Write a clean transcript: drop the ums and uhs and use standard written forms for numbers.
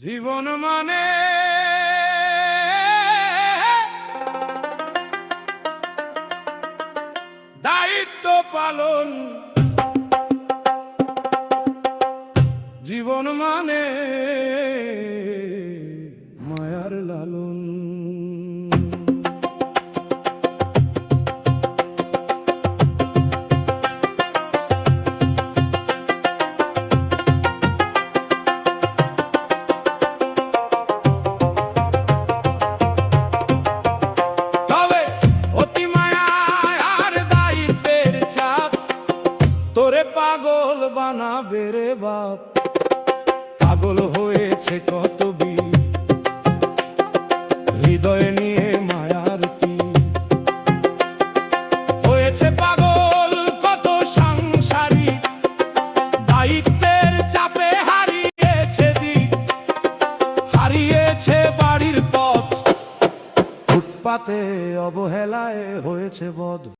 জীবন মানে দায়িত্ব পালন, জীবন মানে মায়ার লালন। তোরে পাগল বানাবে রে বাপ, পাগল হয়েছে কত বীর, হৃদয়ে নিয়ে মায়ার তীর। হয়েছে পাগল কত সাংসারিক, দায়িত্বের চাপে হারিয়েছে দিক, হারিয়েছে বাড়ির পথ, ফুটপাতে অবহেলায় হয়েছে বধ।